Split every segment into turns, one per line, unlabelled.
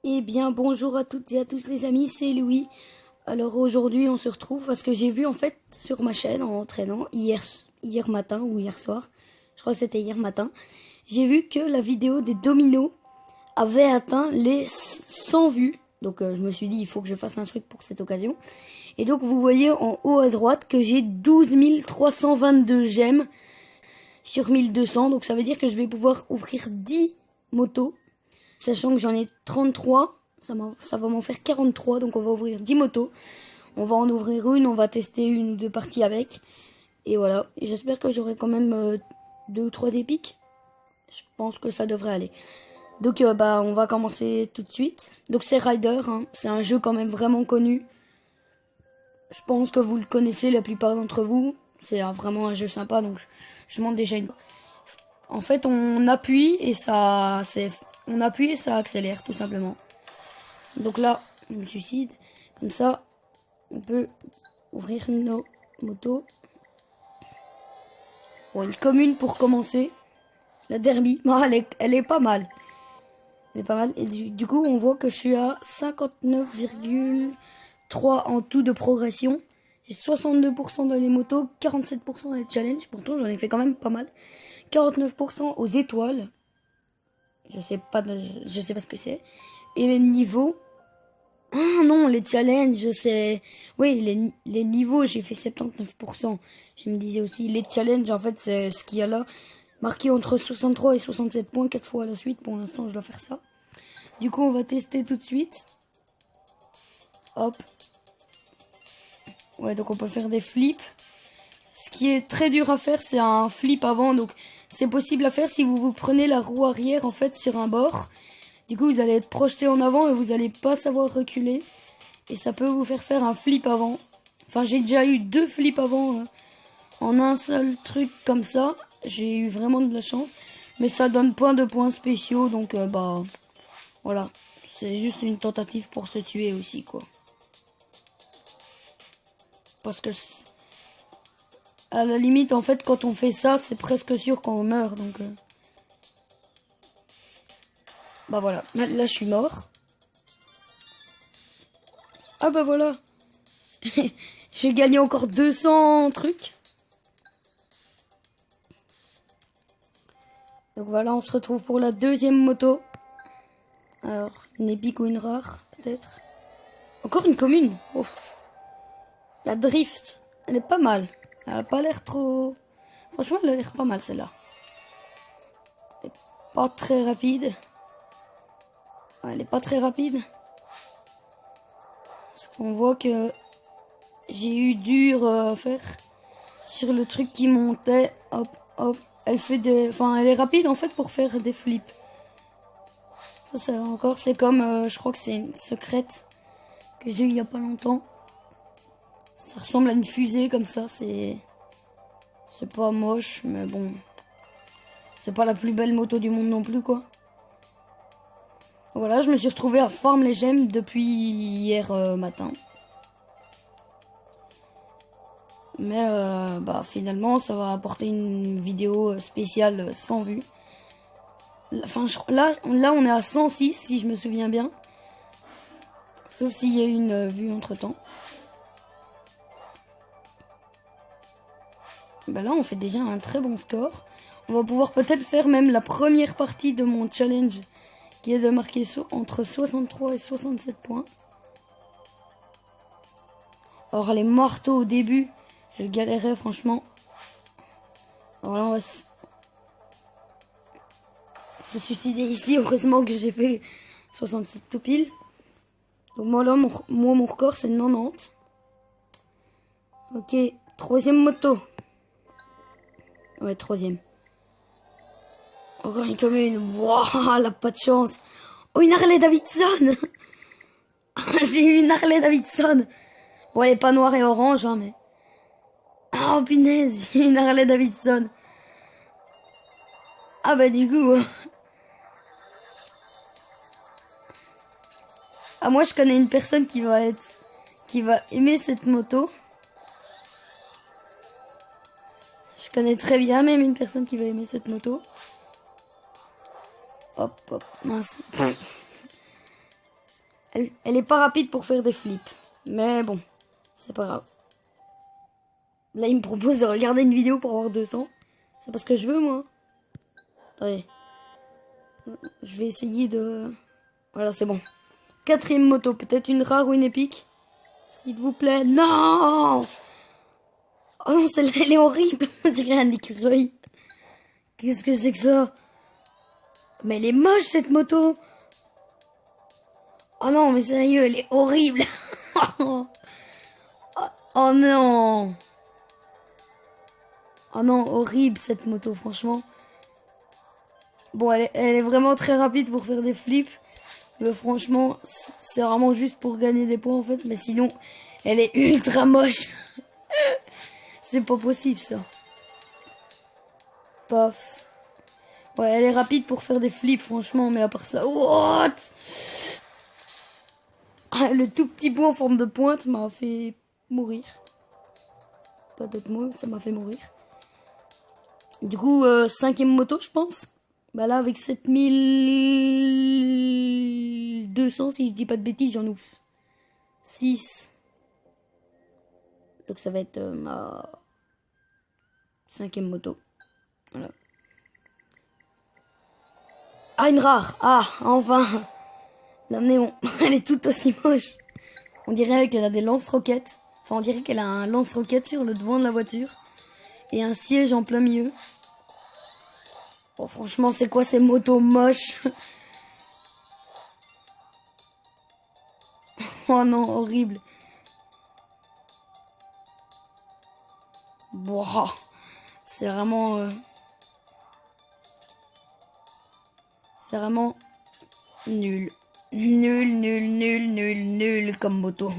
Eh bien, bonjour à toutes et à tous les amis, c'est Louis. Alors aujourd'hui, on se retrouve parce que j'ai vu en fait sur ma chaîne en entraînant hier matin ou hier soir, je crois que c'était hier matin, j'ai vu que la vidéo des dominos avait atteint les 100 vues. Donc je me suis dit, il faut que je fasse un truc pour cette occasion. Et donc vous voyez en haut à droite que j'ai 12 322 j'aime sur 1200. Donc ça veut dire que je vais pouvoir ouvrir 10 motos. Sachant que j'en ai 33, ça va m'en faire 43, donc on va ouvrir 10 motos. On va en ouvrir une, on va tester une ou deux parties avec. Et voilà, et j'espère que j'aurai quand même 2 ou 3 épiques. Je pense que ça devrait aller. Donc on va commencer tout de suite. Donc c'est Rider, hein. C'est un jeu quand même vraiment connu. Je pense que vous le connaissez la plupart d'entre vous. C'est vraiment un jeu sympa, donc je monte déjà une... En fait, on appuie et ça accélère tout simplement. Donc là, je me suicide. Comme ça, on peut ouvrir nos motos. Bon, une commune pour commencer. La derby, bon, elle est pas mal. Elle est pas mal. Et du coup, on voit que je suis à 59,3 en tout de progression. J'ai 62% dans les motos, 47% dans les challenges. Pourtant, j'en ai fait quand même pas mal. 49% aux étoiles. Je sais pas ce que c'est. Et les niveaux. Ah non, les challenges, c'est... Oui, les niveaux, j'ai fait 79%. Je me disais aussi, les challenges, en fait, c'est ce qu'il y a là. Marqué entre 63 et 67 points, 4 fois à la suite. Pour l'instant, je dois faire ça. Du coup, on va tester tout de suite. Hop. Ouais, donc on peut faire des flips. Ce qui est très dur à faire, c'est un flip avant. Donc, c'est possible à faire si vous prenez la roue arrière, en fait, sur un bord. Du coup, vous allez être projeté en avant et vous n'allez pas savoir reculer. Et ça peut vous faire un flip avant. Enfin, j'ai déjà eu 2 flips avant en un seul truc comme ça. J'ai eu vraiment de la chance. Mais ça donne point de points spéciaux. Donc, voilà. C'est juste une tentative pour se tuer aussi, quoi. Parce que, à la limite, en fait, quand on fait ça, c'est presque sûr qu'on meurt. Donc, voilà. Là, je suis mort. Ah bah voilà. J'ai gagné encore 200 trucs. Donc voilà, on se retrouve pour la deuxième moto. Alors, une épique ou une rare, peut-être. Encore une commune. Ouf. La drift, elle est pas mal. Elle a pas l'air trop... Franchement, elle a l'air pas mal, celle-là. Elle est pas très rapide. Ouais, elle est pas très rapide. Parce qu'on voit que j'ai eu dur à faire sur le truc qui montait. Hop, hop. Elle fait des... Enfin, elle est rapide, en fait, pour faire des flips. Ça encore, c'est comme... je crois que c'est une secrète que j'ai eu il y a pas longtemps. Ça ressemble à une fusée comme ça, c'est pas moche, mais bon. C'est pas la plus belle moto du monde non plus, quoi. Voilà, je me suis retrouvé à farm les gemmes depuis hier matin. Mais finalement, ça va apporter une vidéo spéciale sans vue. Enfin, là, on est à 106, si je me souviens bien. Sauf s'il y a une vue entre-temps. Là, on fait déjà un très bon score. On va pouvoir peut-être faire même la première partie de mon challenge, qui est de marquer entre 63 et 67 points. Or, les marteaux au début, je galérais franchement. Alors là, on va se suicider ici. Heureusement que j'ai fait 67 tout pile. Donc moi, là, mon record, c'est 90. Ok, troisième moto. Ouais, troisième. Encore une commune. Waouh, elle a pas de chance. Oh, une Harley Davidson. J'ai eu une Harley Davidson. Bon, elle est pas noire et orange, hein, mais... Oh, punaise, j'ai une Harley Davidson. Ah bah du coup... Ah, moi, je connais une personne qui va aimer cette moto. Je connais très bien même une personne qui va aimer cette moto. Hop, hop, mince. Elle est pas rapide pour faire des flips. Mais bon, c'est pas grave. Là, il me propose de regarder une vidéo pour avoir 200. C'est parce que je veux, moi. Attendez. Je vais essayer de... Voilà, c'est bon. 4e moto. Peut-être une rare ou une épique. S'il vous plaît. Non! Oh non, celle-là, elle est horrible. On dirait un écureuil. Qu'est-ce que c'est que ça? Mais elle est moche, cette moto. Oh non, mais sérieux, elle est horrible. Oh non. Oh non, horrible cette moto, franchement. Bon, elle est vraiment très rapide pour faire des flips. Mais franchement, c'est vraiment juste pour gagner des points en fait. Mais sinon, elle est ultra moche. C'est pas possible ça. Paf. Ouais, elle est rapide pour faire des flips, franchement. Mais à part ça, what? Le tout petit bout en forme de pointe m'a fait mourir. Pas d'autre mot, ça m'a fait mourir. Du coup, 5e moto, je pense. Bah là, avec 7200, si je dis pas de bêtises, j'en ouvre 6. Donc ça va être ma 5e moto. Voilà. Ah, une rare. Ah, enfin. La néon. Elle est toute aussi moche. On dirait qu'elle a des lance-roquettes. Enfin, on dirait qu'elle a un lance-roquette sur le devant de la voiture. Et un siège en plein milieu. Bon, franchement, c'est quoi ces motos moches? Oh non, horrible. Bon, c'est vraiment... c'est vraiment nul. Nul, nul, nul, nul, nul comme moto.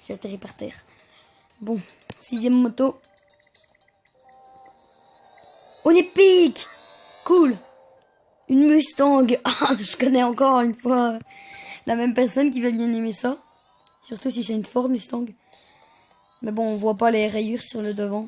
J'ai atterri par terre. Bon, 6e moto. On est pique. Cool. Une Mustang. Ah, je connais encore une fois la même personne qui va bien aimer ça. Surtout si c'est une Ford Mustang. Mais bon, on voit pas les rayures sur le devant.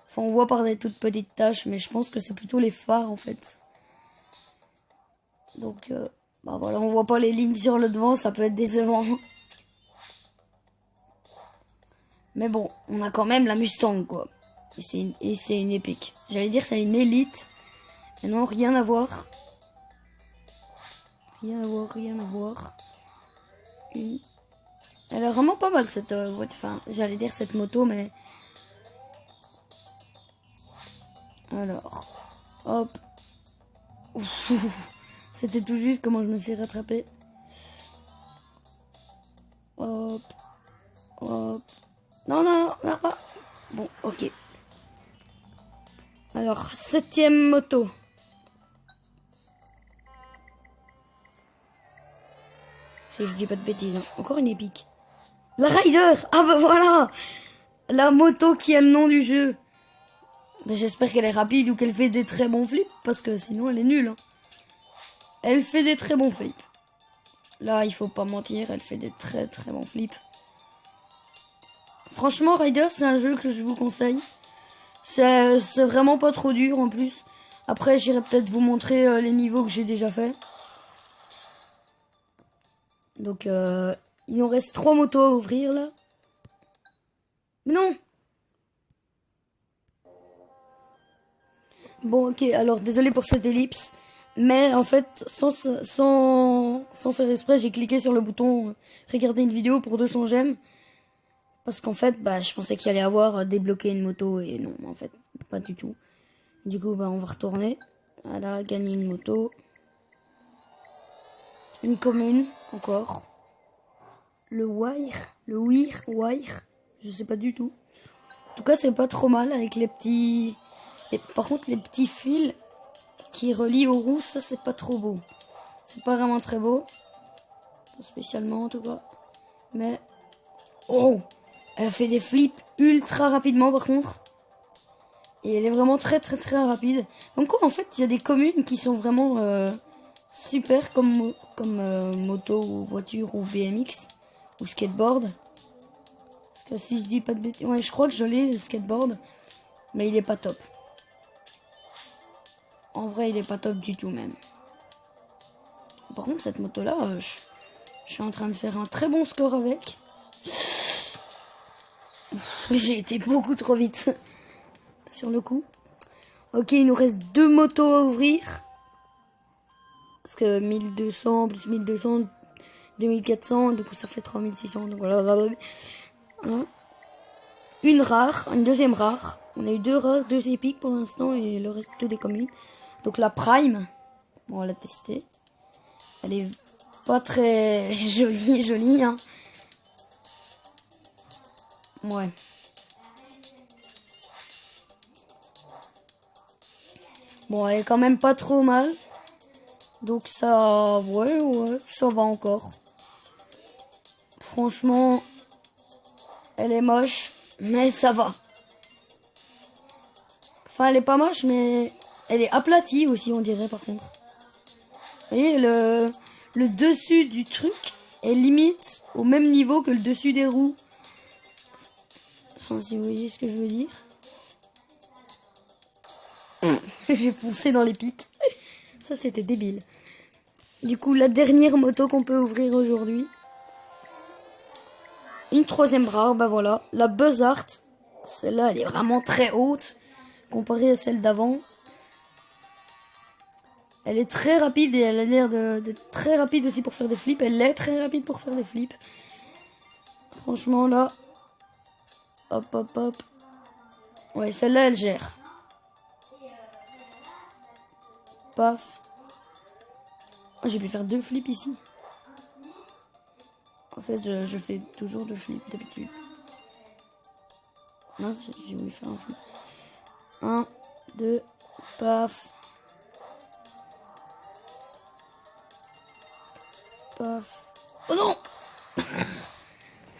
Enfin, on voit par des toutes petites taches, mais je pense que c'est plutôt les phares en fait. Donc, bah voilà, on voit pas les lignes sur le devant, ça peut être décevant. Mais bon, on a quand même la Mustang quoi. Et c'est une épique. J'allais dire c'est une élite. Mais non, rien à voir. Rien à voir, rien à voir. Elle est vraiment pas mal cette voiture. Enfin, j'allais dire cette moto, mais... Alors, hop. C'était tout juste comment je me suis rattrapé. Hop. Hop. Non, non, non, pas. Bon, ok. Alors, 7e moto. Si je dis pas de bêtises. Hein. Encore une épique. La Rider. Ah bah voilà. La moto qui a le nom du jeu. Mais j'espère qu'elle est rapide ou qu'elle fait des très bons flips. Parce que sinon elle est nulle. Hein. Elle fait des très bons flips. Là, il faut pas mentir. Elle fait des très très bons flips. Franchement, Rider, c'est un jeu que je vous conseille. C'est vraiment pas trop dur en plus. Après, j'irai peut-être vous montrer les niveaux que j'ai déjà fait. Donc, il nous reste 3 motos à ouvrir là. Mais non! Bon, ok, alors désolé pour cette ellipse. Mais en fait, sans faire exprès, j'ai cliqué sur le bouton regarder une vidéo pour 200 j'aime. Parce qu'en fait, bah, je pensais qu'il allait avoir débloqué une moto et non, en fait, pas du tout. Du coup, bah, on va retourner. Voilà, gagner une moto. Une commune, encore. Le wire, je sais pas du tout. En tout cas, c'est pas trop mal avec les petits... par contre, les petits fils qui relient aux roues, ça, c'est pas trop beau. C'est pas vraiment très beau. Pas spécialement, en tout cas. Mais... Oh! Elle fait des flips ultra rapidement, par contre. Et elle est vraiment très, très, très rapide. Donc, quoi, en fait, il y a des communes qui sont vraiment super comme moto ou voiture ou BMX ou skateboard. Parce que si je dis pas de bêtises... Ouais, je crois que je l'ai, le skateboard. Mais il est pas top. En vrai, il est pas top du tout même. Par contre, cette moto-là, je suis en train de faire un très bon score avec. J'ai été beaucoup trop vite sur le coup. Ok, il nous reste 2 motos à ouvrir. Parce que 1200 plus 1200, 2400, du coup ça fait 3600. Donc voilà. Une rare, une deuxième rare. On a eu 2 rares, 2 épiques pour l'instant et le reste tout des communes. Donc la prime, bon, on va la tester. Elle est pas très jolie, hein. Ouais. Bon, elle est quand même pas trop mal. Donc ça, ouais, ça va encore. Franchement, elle est moche, mais ça va. Enfin, elle est pas moche, mais elle est aplatie aussi, on dirait, par contre. Vous voyez, le dessus du truc est limite au même niveau que le dessus des roues. Enfin, si vous voyez ce que je veux dire. J'ai foncé dans les pics. Ça, c'était débile. Du coup, la dernière moto qu'on peut ouvrir aujourd'hui. Une troisième rare, bah voilà. La Buzzart. Celle-là, elle est vraiment très haute. Comparée à celle d'avant. Elle est très rapide et elle a l'air d'être très rapide aussi pour faire des flips. Elle est très rapide pour faire des flips. Franchement, là. Hop. Ouais, celle-là, elle gère. Paf. Oh, j'ai pu faire 2 flips ici. En fait, je fais toujours 2 flips d'habitude. Mince, j'ai voulu faire un flip. 1, 2, paf. Paf. Oh non.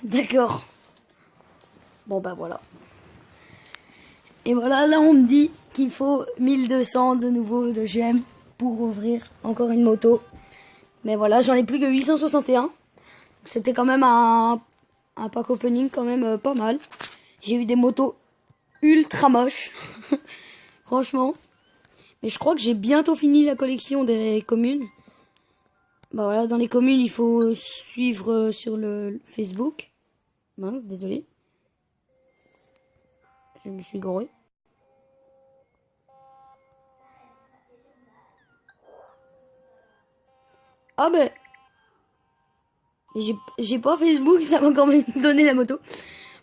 D'accord. Bon bah voilà. Et voilà, là on me dit qu'il faut 1200 de nouveau de gemmes pour ouvrir encore une moto. Mais voilà, j'en ai plus que 861. C'était quand même un pack opening quand même pas mal. J'ai eu des motos ultra moches. Franchement. Mais je crois que j'ai bientôt fini la collection des communes. Bah voilà, dans les communes, il faut suivre sur le Facebook. Mince, désolé. Je me suis goré. Ah ben... J'ai pas Facebook, ça m'a quand même donné la moto.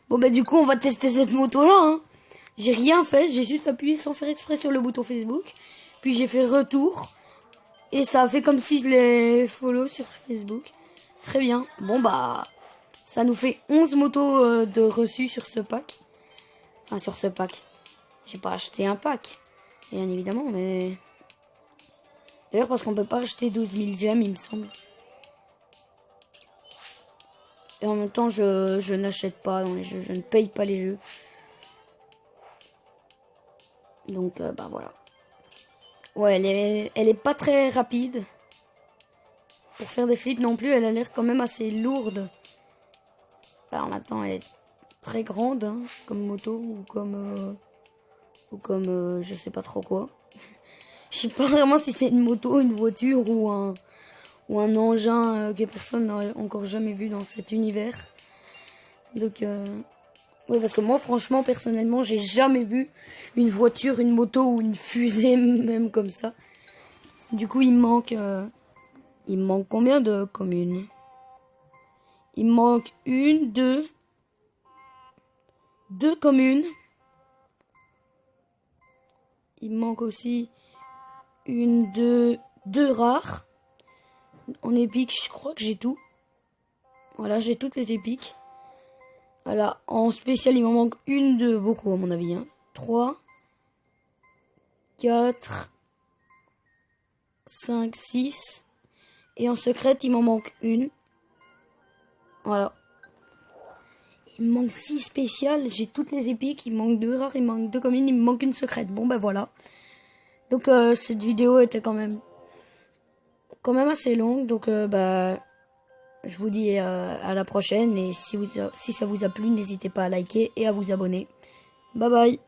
Bon bah du coup, on va tester cette moto-là, hein. J'ai rien fait, j'ai juste appuyé sans faire exprès sur le bouton Facebook. Puis j'ai fait retour. Et ça a fait comme si je l'ai follow sur Facebook. Très bien. Bon bah... Ça nous fait 11 motos de reçus sur ce pack. Enfin, sur ce pack. J'ai pas acheté un pack. Bien évidemment, mais... D'ailleurs, parce qu'on peut pas acheter 12 000 gemmes, il me semble. Et en même temps, je n'achète pas dans les jeux. Je ne paye pas les jeux. Donc, bah voilà. Ouais, elle est pas très rapide. Pour faire des flips non plus, elle a l'air quand même assez lourde. Alors maintenant, elle est très grande, hein, comme moto ou comme je sais pas trop quoi. Je sais pas vraiment si c'est une moto, une voiture ou un engin que personne n'a encore jamais vu dans cet univers. Donc, ouais, parce que moi, franchement, personnellement, j'ai jamais vu une voiture, une moto ou une fusée, même comme ça. Du coup, il me manque combien de communes? Il me manque deux communes. Il me manque aussi deux rares. En épique, je crois que j'ai tout. Voilà, j'ai toutes les épiques. Voilà, en spécial, il m'en manque une de beaucoup, à mon avis. Hein. 3, 4, 5, 6. Et en secrète, il m'en manque une. Voilà. Il me manque 6 spéciales. J'ai toutes les épiques. Il me manque 2 rares. Il me manque 2 communes. Il me manque une secrète. Bon, ben voilà. Donc, cette vidéo était quand même assez longue. Donc, bah... Je vous dis à la prochaine. Et si ça vous a plu, n'hésitez pas à liker et à vous abonner. Bye bye.